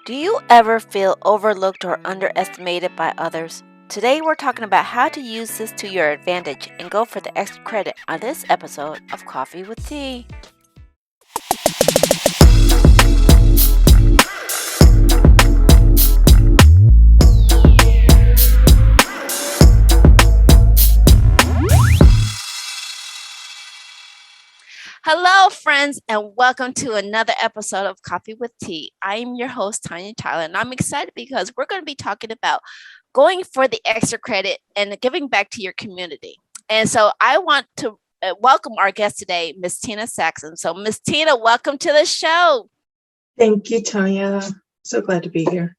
Do you ever feel overlooked or underestimated by others? Today we're talking about how to use this to your advantage and go for the extra credit on this episode of Coffee with Tea. Hello, friends, and welcome to another episode of Coffee with Tea. I am your host, Tonia, and I'm excited because we're going to be talking about going for the extra credit and giving back to your community. And so I want to welcome our guest today, Miss Tina Saxon. So, Miss Tina, welcome to the show. Thank you, Tonia. So glad to be here.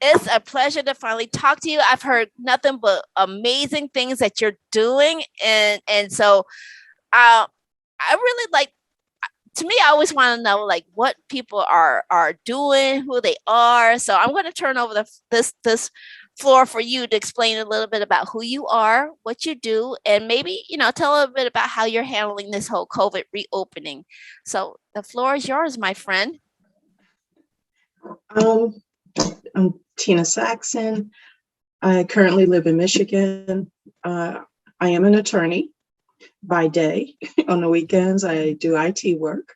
It's a pleasure to finally talk to you. I've heard nothing but amazing things that you're doing, and so I really like. To me, I always want to know like what people are doing, who they are. So I'm going to turn over this floor for you to explain a little bit about who you are, what you do, and maybe tell a little bit about how you're handling this whole COVID reopening. So the floor is yours, my friend. I'm Tina Saxon. I currently live in Michigan. I am an attorney by day. On the weekends, I do IT work.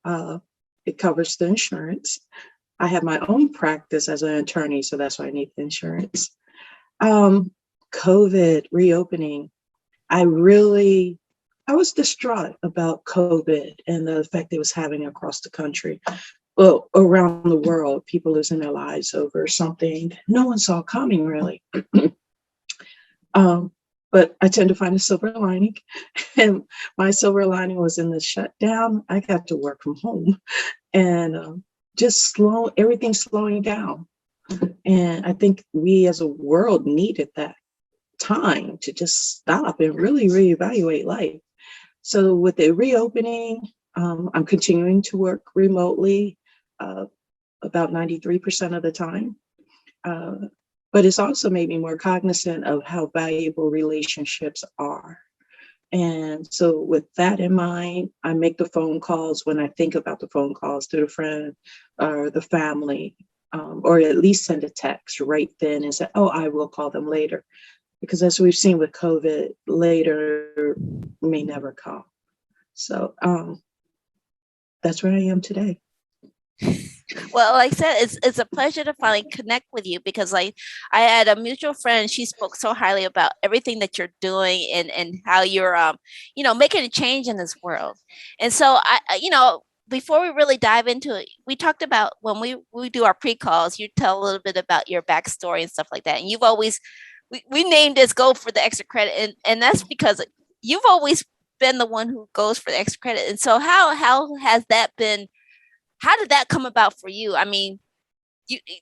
It covers the insurance. I have my own practice as an attorney, so that's why I need the insurance. COVID reopening. I was distraught about COVID and the effect it was having across the country. Well, around the world, people losing their lives over something no one saw coming, really. But I tend to find a silver lining, and my silver lining was in the shutdown. I got to work from home, and just everything slowing down. And I think we as a world needed that time to just stop and really reevaluate life. So with the reopening, I'm continuing to work remotely about 93% of the time. But it's also made me more cognizant of how valuable relationships are. And so with that in mind, I make the phone calls when I think about the phone calls to the friend or the family, or at least send a text right then and say, oh, I will call them later. Because as we've seen with COVID, later may never come. So that's where I am today. Well, like I said, it's a pleasure to finally connect with you because I had a mutual friend. She spoke so highly about everything that you're doing and how you're making a change in this world. And so before we really dive into it, we talked about when we do our pre-calls, you tell a little bit about your backstory and stuff like that. And you've always we named this go for the extra credit, and that's because you've always been the one who goes for the extra credit. And so how has that been? How did that come about for you? I mean,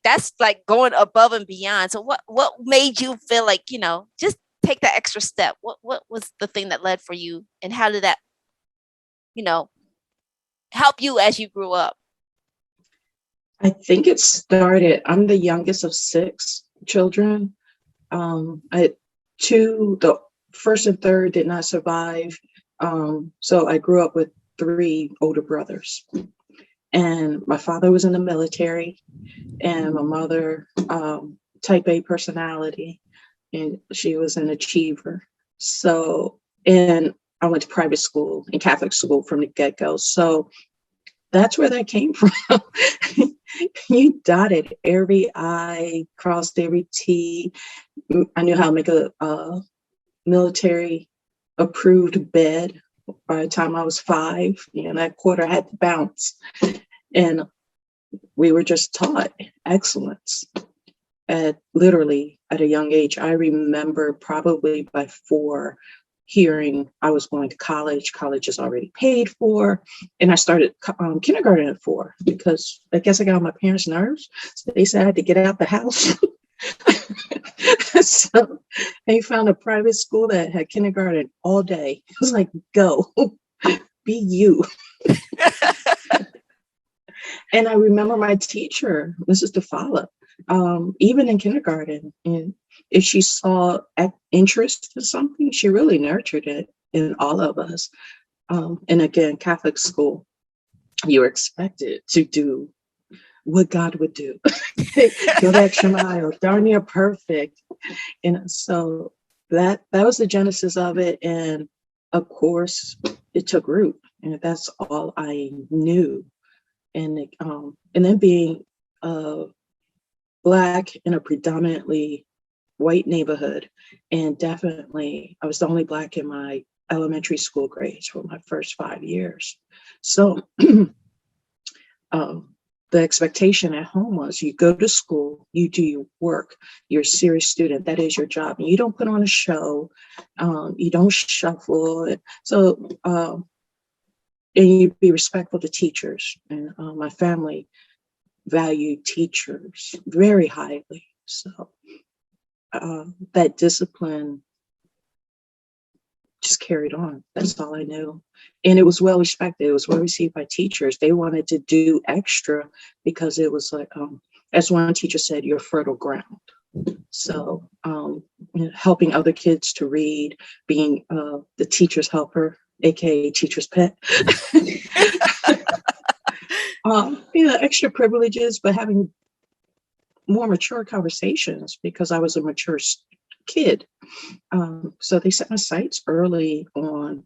that's like going above and beyond. So what made you feel like, just take that extra step? What was the thing that led for you, and how did that, help you as you grew up? I think it started, I'm the youngest of 6 children. The first and third did not survive. So I grew up with 3 older brothers. And my father was in the military, and my mother, type A personality, and she was an achiever. So, and I went to private school and Catholic school from the get-go. So that's where that came from. You dotted every I, crossed every T. I knew how to make a military approved bed by the time I was 5. That quarter had to bounce. And we were just taught excellence literally at a young age. I remember probably by 4 hearing I was going to college. College is already paid for. And I started kindergarten at 4 because I guess I got on my parents' nerves. So they said I had to get out the house. So they found a private school that had kindergarten all day. It was like, go, be you. And I remember my teacher, Mrs. DeFala, even in kindergarten, and if she saw interest in something, she really nurtured it in all of us. And again, Catholic school, you're expected to do what God would do. Go the extra mile, darn near perfect. So that was the genesis of it. And of course, it took root, and that's all I knew. And then being Black in a predominantly white neighborhood, and definitely I was the only Black in my elementary school grades for my first 5 years. So the expectation at home was you go to school, you do your work, you're a serious student, that is your job. And you don't put on a show, you don't shuffle. So, and you be respectful to teachers. And my family valued teachers very highly. So that discipline just carried on. That's all I knew. And it was well respected. It was well received by teachers. They wanted to do extra because it was like, as one teacher said, you're fertile ground. So helping other kids to read, being the teacher's helper, AKA teacher's pet. Extra privileges, but having more mature conversations because I was a mature kid. So they set my sights early on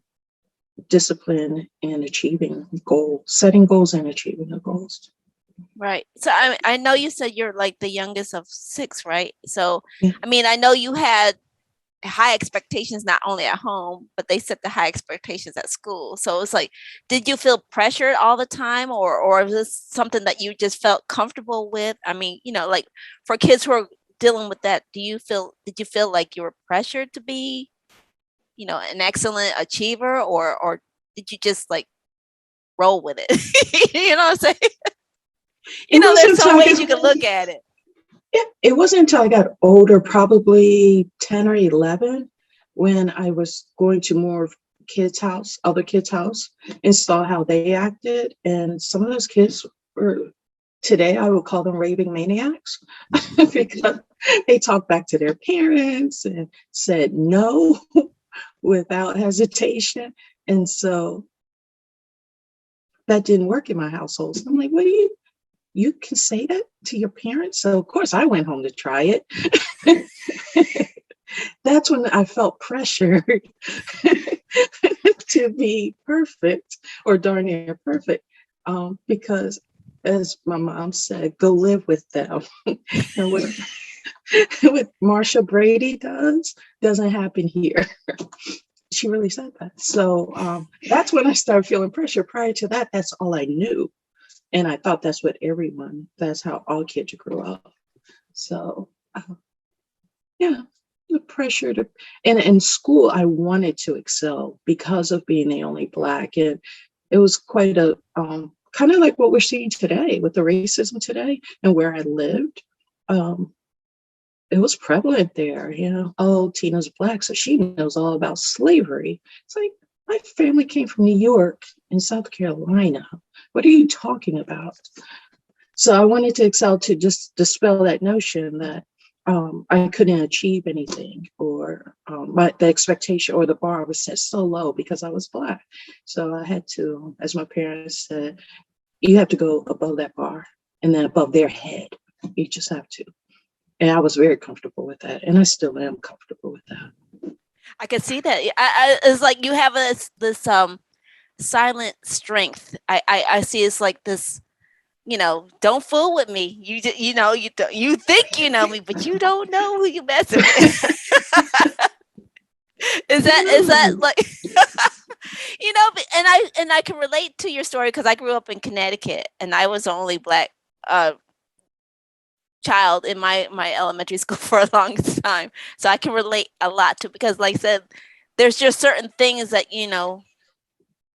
discipline and achieving goals, setting goals and achieving the goals. Right. So I know you said you're like the youngest of 6, right? So, Yeah. I mean, I know you had high expectations not only at home, but they set the high expectations at school. So it's like, did you feel pressured all the time, or was this something that you just felt comfortable with? I mean, like for kids who are dealing with that, did you feel like you were pressured to be, an excellent achiever, or did you just like roll with it? You know what I'm saying? There's some ways you can look at it. Yeah, it wasn't until I got older, probably 10 or 11, when I was going to more other kids' house, and saw how they acted. And some of those kids were, today I would call them raving maniacs because they talked back to their parents and said no without hesitation. And so that didn't work in my household. So I'm like, what do you can say that to your parents? So of course I went home to try it. That's when I felt pressured to be perfect or darn near perfect. Because as my mom said, go live with them. And what Marsha Brady doesn't happen here. She really said that. So that's when I started feeling pressure. Prior to that, that's all I knew. And I thought that's how all kids grew up. So, the pressure and in school, I wanted to excel because of being the only Black. And it was quite a, kind of like what we're seeing today with the racism today and where I lived. It was prevalent there, oh, Tina's Black, so she knows all about slavery. It's like, my family came from New York and South Carolina. What are you talking about? So I wanted to excel, to just dispel that notion that I couldn't achieve anything, or the expectation or the bar was set so low because I was Black. So I had to, as my parents said, you have to go above that bar and then above their head. You just have to. And I was very comfortable with that. And I still am comfortable with that. I can see that. It's like you have this silent strength. I see it's like this, don't fool with me. You think you know me, but you don't know who you messing with. Is that like, and I can relate to your story because I grew up in Connecticut and I was the only Black child in my elementary school for a long time. So I can relate a lot to, because like I said, there's just certain things that,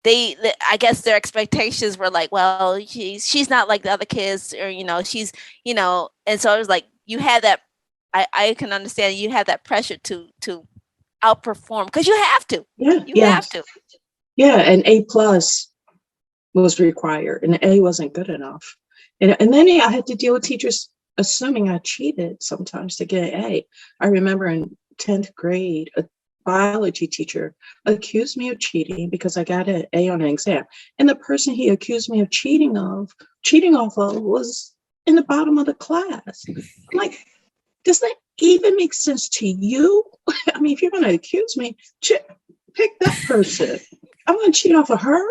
they I guess their expectations were like, well, she's not like the other kids, or, she's, and so it was like, you had that, I can understand you had that pressure to outperform because you have to. You have to. Yeah, an A+ was required, and A wasn't good enough. And then I had to deal with teachers assuming I cheated sometimes to get an A. I remember in 10th grade, a biology teacher accused me of cheating because I got an A on an exam. And the person he accused me of cheating off of was in the bottom of the class. I'm like, does that even make sense to you? I mean, if you're going to accuse me, pick that person. I'm going to cheat off of her.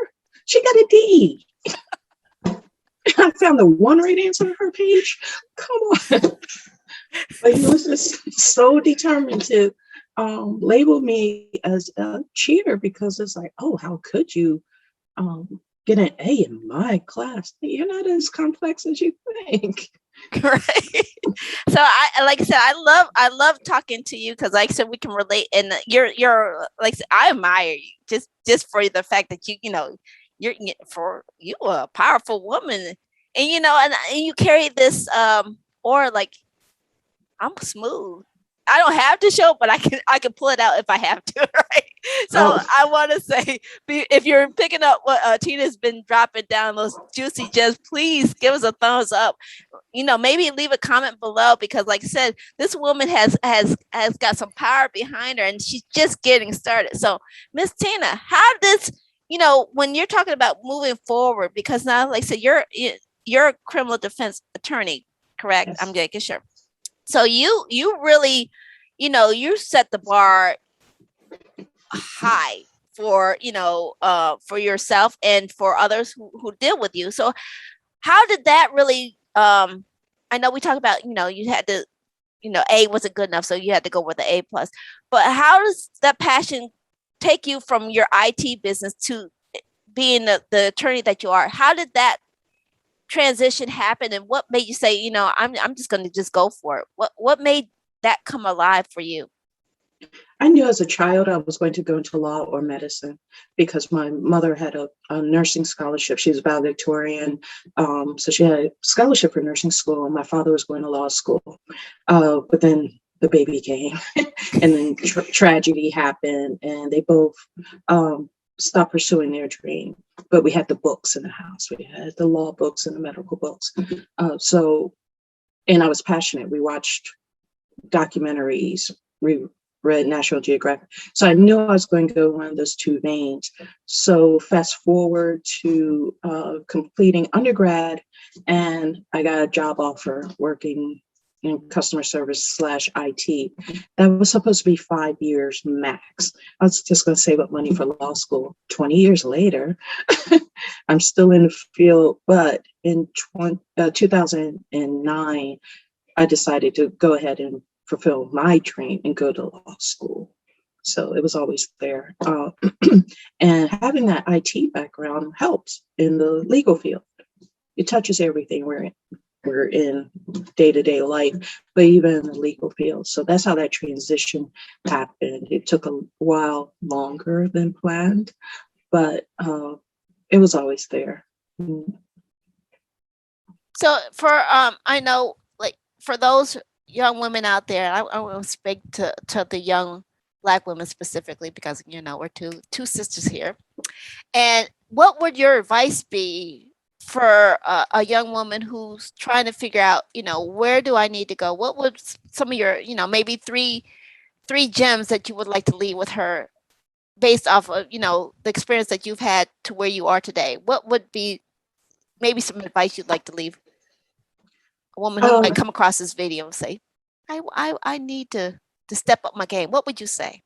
She got a D. I found the one right answer on her page. Come on. But he was just so determined to label me as a cheater, because it's like, oh, how could you get an A in my class? You're not as complex as you think. Right. So I, like I said, I love talking to you because, like I said, we can relate, and you're like I said, I admire you just for the fact that you're for you a powerful woman, and and you carry this or like, I'm smooth. I don't have to show, but I can pull it out if I have to, right? So Oh, I want to say, if you're picking up what Tina's been dropping down, those juicy gems, please give us a thumbs up. Maybe leave a comment below, because, like I said, this woman has got some power behind her, and she's just getting started. So, Miss Tina, how does when you're talking about moving forward, because now, like I said, you're a criminal defense attorney, correct? yes. I'm making sure. So you really, you set the bar high for yourself and for others who deal with you. So how did that really I know we talked about, you had to, A wasn't good enough, so you had to go with the A plus. But how does that passion take you from your IT business to being the attorney that you are? How did that transition happen, and what made you say, I'm just going to just go for it? What made that come alive for you? I knew as a child I was going to go into law or medicine, because my mother had a nursing scholarship. She was valedictorian, so she had a scholarship for nursing school, and my father was going to law school. But then the baby came, and then tragedy happened, and they both stopped pursuing their dream. But we had the books in the house. We had the law books and the medical books. And I was passionate. We watched documentaries. We read National Geographic. So I knew I was going to go one of those two veins. So fast forward to completing undergrad, and I got a job offer working in customer service / IT. That was supposed to be 5 years max. I was just going to save up money for law school. 20 years later, I'm still in the field, but in 2009, I decided to go ahead and fulfill my dream and go to law school. So it was always there. And having that IT background helps in the legal field. It touches everything we're in day-to-day life, but even in the legal field. So that's how that transition happened. It took a while longer than planned, but it was always there. So for I know, like, for those young women out there, I want to speak to the young Black women specifically, because we're two sisters here. And what would your advice be for a young woman who's trying to figure out, where do I need to go? What would some of your, maybe three gems that you would like to leave with her, based off of, the experience that you've had to where you are today? What would be maybe some advice you'd like to leave a woman who might come across this video and say, I need to step up my game? What would you say?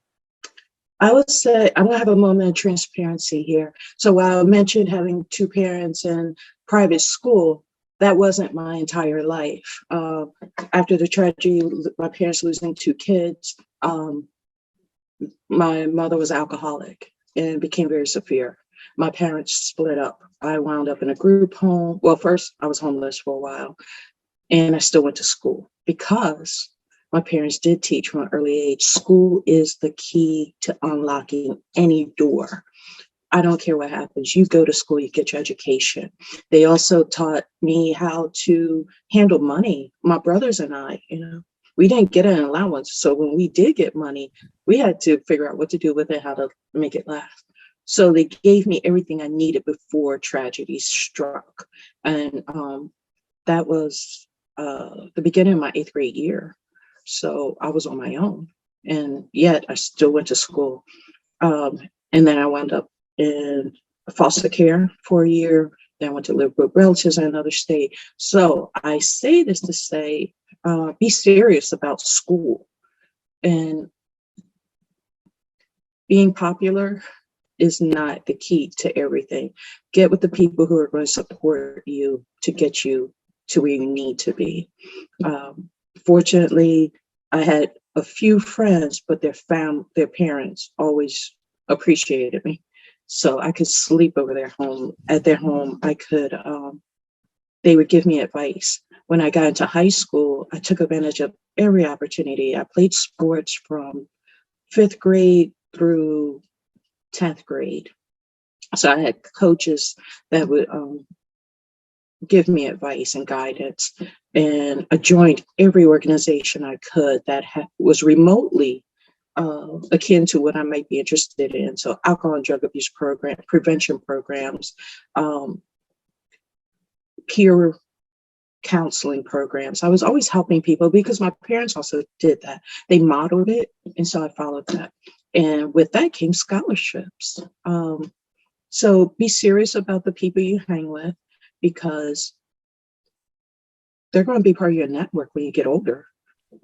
I would say I'm going to have a moment of transparency here. So while I mentioned having two parents in private school, that wasn't my entire life. After the tragedy, my parents losing two kids, my mother was alcoholic and became very severe. My parents split up. I wound up in a group home. Well, first I was homeless for a while, and I still went to school because my parents did teach from an early age. School is the key to unlocking any door. I don't care what happens. You go to school, you get your education. They also taught me how to handle money. My brothers and I, we didn't get an allowance. So when we did get money, we had to figure out what to do with it, how to make it last. So they gave me everything I needed before tragedy struck. And that was the beginning of my 8th grade year. So I was on my own, and yet I still went to school. And then I wound up in foster care for a year. Then I went to live with relatives in another state. So I say this to say, be serious about school. And being popular is not the key to everything. Get with the people who are going to support you to get you to where you need to be. Fortunately, I had a few friends, but their parents always appreciated me. So I could sleep over at their home. They would give me advice. When I got into high school, I took advantage of every opportunity. I played sports from 5th grade through 10th grade. So I had coaches that would give me advice and guidance. And I joined every organization I could that was remotely akin to what I might be interested in. So alcohol and drug abuse prevention programs, peer counseling programs. I was always helping people because my parents also did that. They modeled it, and so I followed that. And with that came scholarships. So be serious about the people you hang with, because they're going to be part of your network when you get older.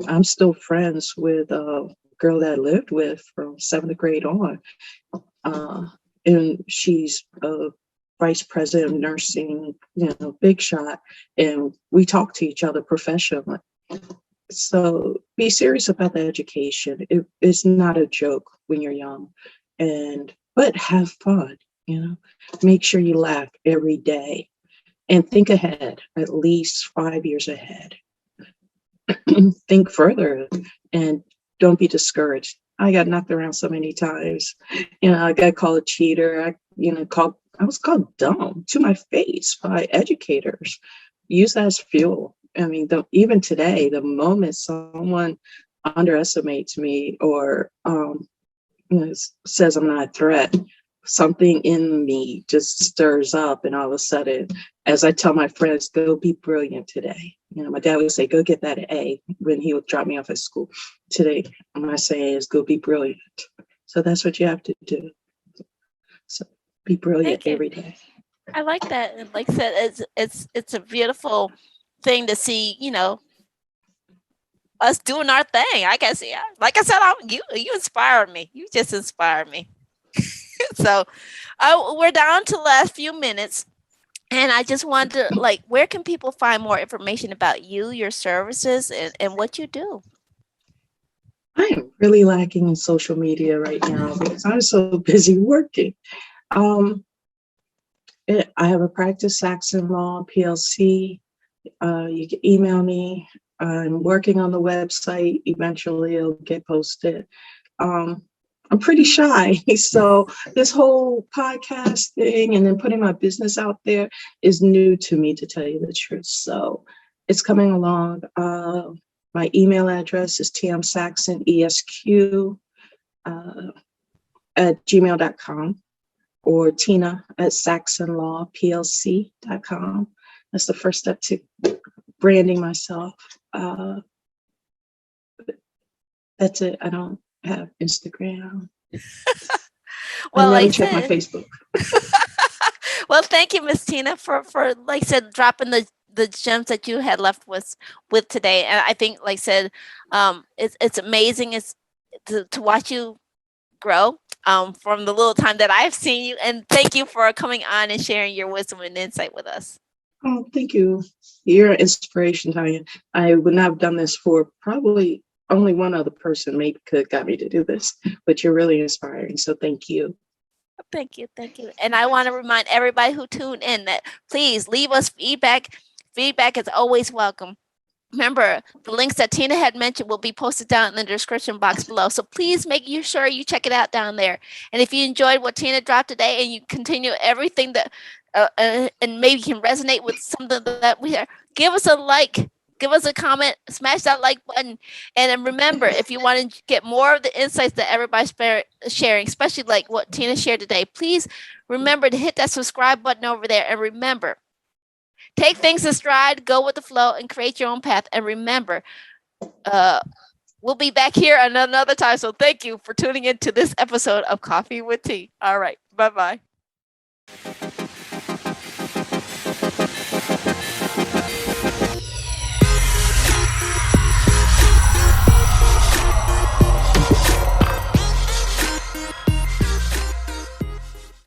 I'm still friends with a girl that I lived with from 7th grade on. And she's a vice president of nursing, big shot. And we talk to each other professionally. So be serious about the education. It's not a joke when you're young, but have fun, make sure you laugh every day and think ahead, at least 5 years ahead. Think further and don't be discouraged. I got knocked around so many times. I got called a cheater. I was called dumb to my face by educators. Use that as fuel. I mean, even today, the moment someone underestimates me or says I'm not a threat, something in me just stirs up, and all of a sudden, as I tell my friends, go be brilliant today. My dad would say, go get that A when he would drop me off at school. Today, my saying is go be brilliant. So that's what you have to do. So be brilliant every day. I like that. And like I said, it's a beautiful thing to see, us doing our thing. I guess, yeah. Like I said, you inspired me. You just inspired me. So we're down to the last few minutes. And I just wanted to, where can people find more information about you, your services, and what you do? I am really lacking in social media right now because I'm so busy working. I have a practice, Saxon Law PLC. You can email me. I'm working on the website. Eventually, it'll get posted. I'm pretty shy, so this whole podcast thing and then putting my business out there is new to me, to tell you the truth. So it's coming along. My email address is tmsaxonesq at gmail.com or tina@saxonlawplc.com. That's the first step to branding myself. That's it. I don't have Instagram. Well, I never check my Facebook. Well, thank you, Miss Tina, for like I said, dropping the gems that you had left with today. And I think, like I said, it's amazing. It's to watch you grow from the little time that I've seen you. And thank you for coming on and sharing your wisdom and insight with us. Oh, thank you. You're an inspiration, Tonia. I would not have done this for probably only one other person maybe could have got me to do this, but you're really inspiring. So thank you. Thank you. Thank you. And I want to remind everybody who tuned in that please leave us feedback. Feedback is always welcome. Remember, the links that Tina had mentioned will be posted down in the description box below. So please make sure you check it out down there. And if you enjoyed what Tina dropped today and you continue everything that, and maybe can resonate with something that we are, give us a like, give us a comment, smash that like button. And then remember, if you want to get more of the insights that everybody's sharing, especially like what Tina shared today, please remember to hit that subscribe button over there. And remember, take things in stride, go with the flow, and create your own path. And remember, we'll be back here another time. So thank you for tuning in to this episode of Coffee with Tea. All right. Bye-bye.